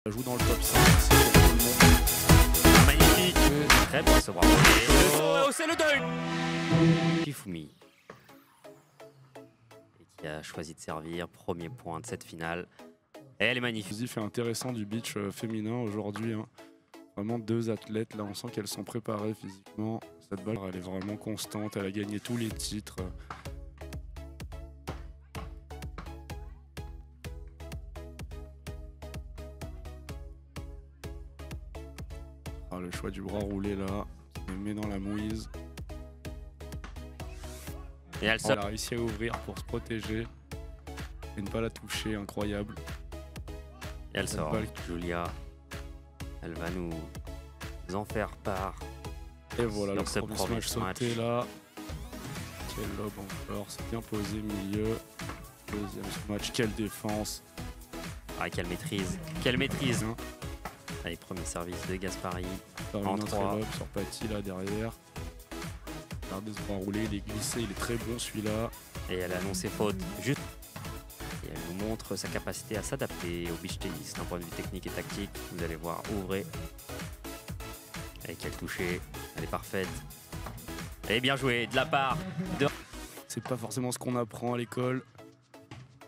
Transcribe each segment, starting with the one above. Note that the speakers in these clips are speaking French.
Ça joue dans le top 5, c'est pour tout le monde. Magnifique. Très bon ce bravo. C'est le dunk. Shifumi. Et qui a choisi de servir. Premier point de cette finale. Et elle est magnifique. Le fait intéressant du beach féminin aujourd'hui. Hein. Vraiment deux athlètes, là on sent qu'elles sont préparées physiquement. Cette balle elle est vraiment constante, elle a gagné tous les titres. Ah, le choix du bras roulé là, qui les met dans la mouise. Et elle a réussi à ouvrir pour se protéger et ne pas la toucher, incroyable. Et elle sort, Julia, elle va nous en faire part. Et voilà, le premier smash sauté là. Quel lob encore, c'est bien posé milieu. Deuxième smash, quelle défense. Ah, quelle maîtrise, quelle maîtrise. Hein. Allez, premier service de Gaspari. En 3 lob sur Patty là derrière. Regardez ce bras roulé, il est glissé, il est très bon celui-là. Et elle annonce ses fautes juste. Et elle nous montre sa capacité à s'adapter au beach tennis d'un point de vue technique et tactique. Vous allez voir, ouvrez. Et quel toucher, elle est parfaite. Et bien joué de la part de... C'est pas forcément ce qu'on apprend à l'école.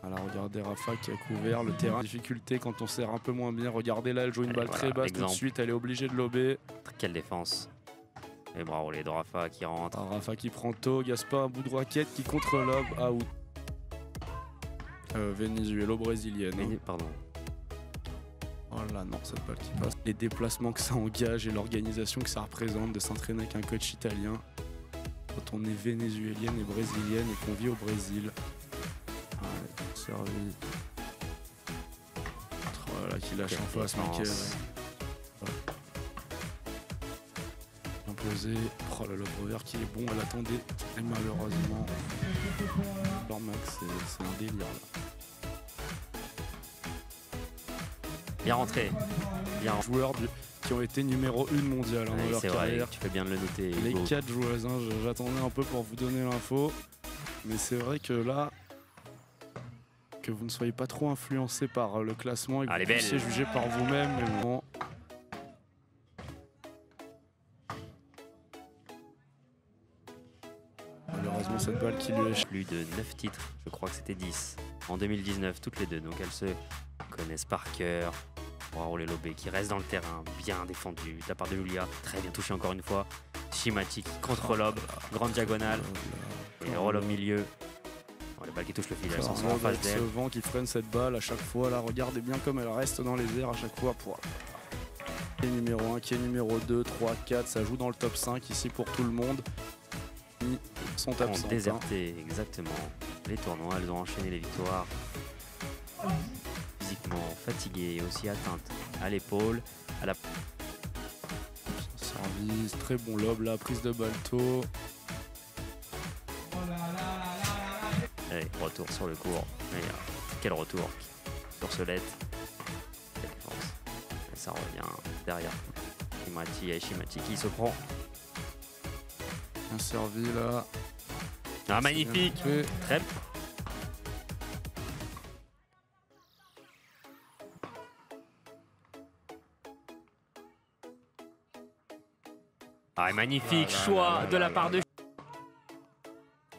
Alors regardez Rafa qui a couvert le terrain. Difficulté quand on sert un peu moins bien. Regardez là, elle joue une balle très basse tout de suite. Elle est obligée de lober. Quelle défense. Et bras roulés de Rafa qui rentre. Ah, Rafa qui prend tôt. Gaspard, un bout de raquette qui contre-lobe. Out. Vénézuélo-brésilienne. Hein. Pardon. Oh là non, cette balle qui passe. Les déplacements que ça engage et l'organisation que ça représente de s'entraîner avec un coach italien. Quand on est vénézuélienne et brésilienne et qu'on vit au Brésil. Ouais, servi. Oh là, qui lâche en face, Michael. Bien posé. Oh là, le revers qui est bon, elle attendait. Et malheureusement, leur max, c'est un délire là. Bien rentré. Bien. Joueurs qui ont été numéro 1 mondial dans leur carrière. Tu fais bien de le noter. Les 4 joueuses, hein, j'attendais un peu pour vous donner l'info. Mais c'est vrai que là, que vous ne soyez pas trop influencé par le classement et que vous puissiez juger par vous-même. Mais bon. Malheureusement, cette balle qui lui est... Plus de 9 titres, je crois que c'était 10. En 2019, toutes les deux. Donc elles se connaissent par cœur. Bras roulé lobé qui reste dans le terrain, bien défendu de la part de Julia, très bien touché encore une fois. Shimati contre lob, grande diagonale, et roll au milieu. Oh, le balle qui touche le fil, elle s'en sort en face d'elle. Ce vent qui freine cette balle à chaque fois, là regardez bien comme elle reste dans les airs à chaque fois. Qui est numéro 1, qui est numéro 2, 3, 4, ça joue dans le top 5 ici pour tout le monde. Ils sont absents. Déserté, exactement. Les tournois, elles ont enchaîné les victoires. Physiquement fatiguée et aussi atteinte à l'épaule, à la... Service, très bon lob, la prise de balle tôt. Allez, retour sur le court. Quel retour sur Solette. Quelle défense. Et ça revient derrière. Shimati qui se prend. Bien servi là. Ah, magnifique. Très Ah, magnifique choix de la part de...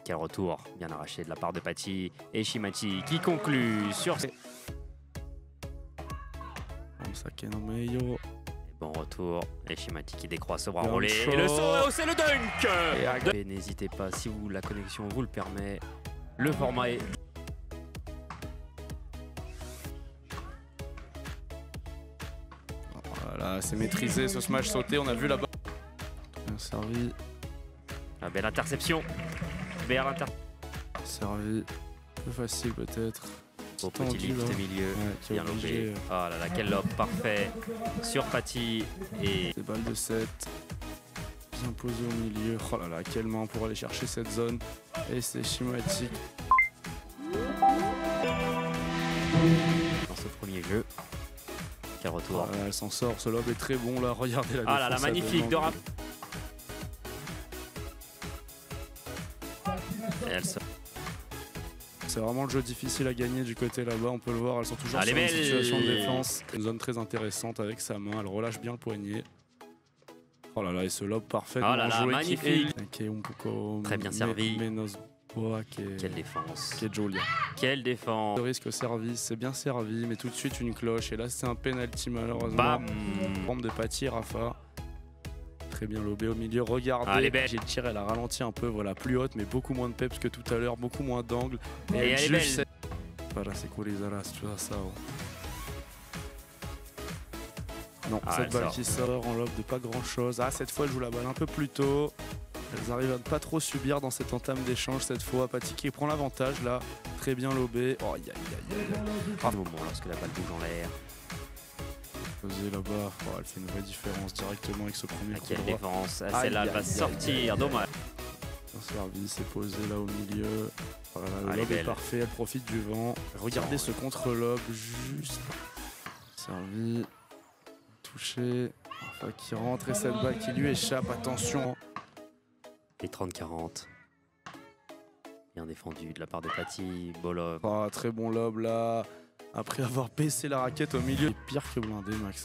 Quel retour bien arraché de la part de Patty et Shimati qui conclut sur... Bon retour et Shimati qui décroise ce bras roulé. Et le saut, c'est le dunk. Et n'hésitez pas, si vous la connexion vous le permet, le format est... Voilà, c'est maîtrisé ce smash sauté, on a vu là-bas. Bien servi. La belle interception. Vers l'inter... Servi. Peu facile peut-être. Au petit lift milieu. Ouais, bien lobé. Oh là là, quel lob parfait. Sur Patty et... Des balles de 7. Bien posé au milieu. Oh là là, quelle main pour aller chercher cette zone. Et c'est Shimati. Dans ce premier jeu. Quel retour. Elle s'en sort, ce lob est très bon là. Regardez la défense. Ah là là, magnifique de rap. Et elle sort. C'est vraiment le jeu difficile à gagner du côté là-bas, on peut le voir, elles sont toujours Allez, sur une belle. situation de défense. Une zone très intéressante avec sa main, elle relâche bien le poignet. Oh là là, et ce lob parfaitement Oh là là, joué. magnifique. Très bien servi. Quelle défense. Julia. Quelle défense. Le risque au service, c'est bien servi, mais tout de suite une cloche. Et là, c'est un penalty malheureusement. Bam. Forme de Paty, Rafa. Très bien lobé au milieu. Regardez, Allez, belle. j'ai le tir, elle a ralenti un peu, voilà, plus haute, mais beaucoup moins de peps que tout à l'heure, beaucoup moins d'angle. Et elle est juge belle. cette- Voilà, c'est cool les alas, tu vois ça. Non, Ah, cette elle balle sort. qui sort en lob de pas grand chose. Ah, cette fois, elle joue la balle un peu plus tôt. Elles arrivent à ne pas trop subir dans cette entame d'échange cette fois. Paty qui prend l'avantage là, très bien lobé. Oh, aïe aïe aïe aïe. À ce moment, lorsque la balle bouge en l'air. Posée là-bas, oh, elle fait une vraie différence directement avec ce premier coup Quelle droit. défense. Aïe, Celle-là, elle va aïe, aïe, sortir. Dommage. Un service, c'est posé là au milieu. Voilà, le Allez, lob est belle. parfait, elle profite du vent. Regardez ce contre-lob, juste. Servi, touché. Enfin, qui rentre et cette balle qui lui échappe, attention. Les 30-40. Bien défendu de la part de Paty. Bolov. Oh, très bon lob là. Après avoir baissé la raquette au milieu. C'est pire que blindé, Max.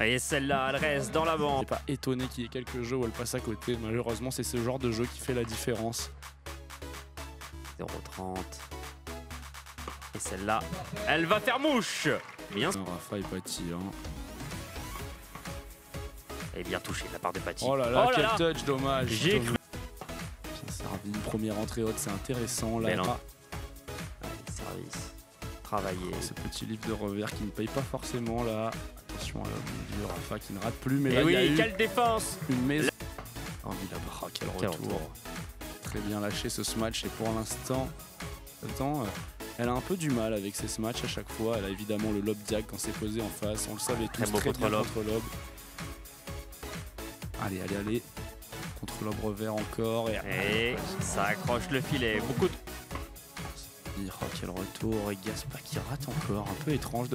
Et celle-là, elle reste dans la Je bande. suis pas étonné qu'il y ait quelques jeux où elle passe à côté. Malheureusement, c'est ce genre de jeu qui fait la différence. 0-30. Et celle-là, elle va faire mouche. Bien. Rafa et Paty. Hein. Et bien touché de la part de Paty. Oh là là, Oh là quel là. touch, dommage. J'ai cru. Bien servi, une première entrée haute, c'est intéressant. Là, Belle ah, Allez, service. Travailler. ce petit livre de revers qui ne paye pas forcément là. Attention à la milieu, Rafa qui ne rate plus, mais Et là il y a oui, eu quelle défense. une maison. Oh, il a oh, quel Quel retour. retour. Très bien lâché ce smash et pour l'instant, elle a un peu du mal avec ses smatchs à chaque fois. Elle a évidemment le lob diag quand c'est posé en face. On le savait tous, beau très bien contre-lob. contre-lob. Allez, allez, allez. Contre-lob revers encore. Et ça accroche le filet. Beaucoup de... Oh, quel retour, et Gaspa qui rate encore, un peu étrange.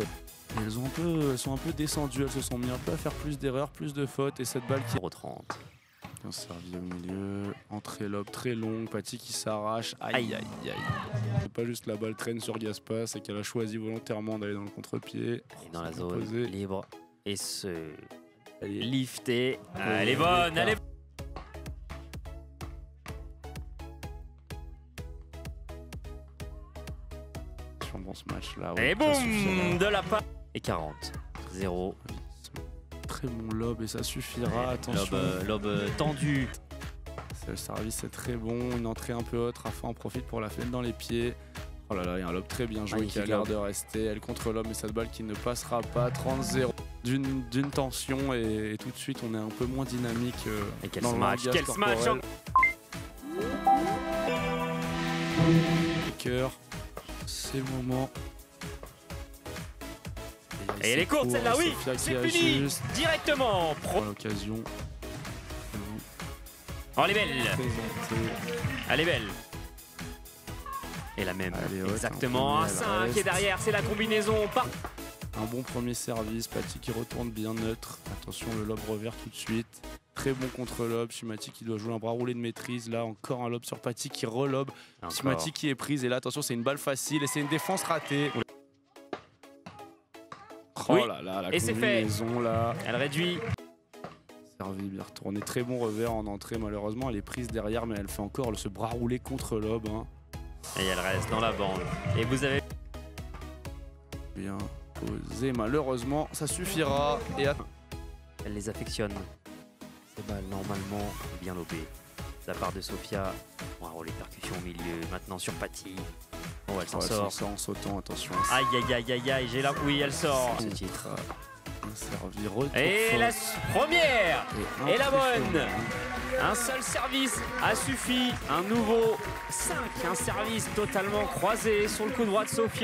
Elles sont un peu descendues, elles se sont mis un peu à faire plus d'erreurs, plus de fautes, et cette balle qui 0-30. bien servi au milieu, entrée lob très longue, Paty qui s'arrache, aïe aïe aïe. C'est pas juste la balle traîne sur Gaspa, c'est qu'elle a choisi volontairement d'aller dans le contre-pied. Et dans la zone Posé. libre. Et ce Elle est lifté. Elle est bonne, elle est sur bon ce match là. Et boum de la part. Et 40. 0. Très bon lob et ça suffira, attention. Lob tendu. Le service est très bon, une entrée un peu haute, Rafa en profite pour la fenêtre dans les pieds. Oh là là, il y a un lob très bien joué qui a Magnifique l'air lob. de rester. Elle contre l'homme et cette balle qui ne passera pas. 30-0 d'une tension et tout de suite on est un peu moins dynamique Et quel dans le smash, langage quel smash, corporel. Cœur, c'est le moment. Et elle est courte celle-là, oui, c'est fini. Directement. Pour l'occasion. Oh, elle est belle. Présenter. Elle est belle. Et la même. Elle est haute, Exactement. un Un peu, elle 5 reste. et derrière, c'est la combinaison. Un bon premier service, Paty qui retourne bien neutre. Attention, le lob revers tout de suite. Très bon contre-lob. Chumati qui doit jouer un bras roulé de maîtrise. Là, encore un lob sur Paty qui relobe. Chumati qui est prise. Et là, attention, c'est une balle facile et c'est une défense ratée. Oui. Oh là là, la Et c'est fait. combinaison là. Elle réduit. Servi, bien retourné. Très bon revers en entrée. Malheureusement, elle est prise derrière, mais elle fait encore ce bras roulé contre-lob. Hein. Et elle reste dans la bande. Et vous avez. Bien posé. Malheureusement, ça suffira. Et Elle les affectionne. Ces balles normalement bien lobées. De la part de Sofia. Wow, les percussions au milieu. Maintenant sur Paty. Oh, elle s'en sort. en sautant. Attention. Aïe aïe aïe aïe aïe. J'ai là. Oui, elle sort. Ce titre. Un servi, retour Et fort. la première. un Et la très bonne. chaud, hein. Un seul service a suffi. Un nouveau 5. Un service totalement croisé sur le coup droit de Sofia.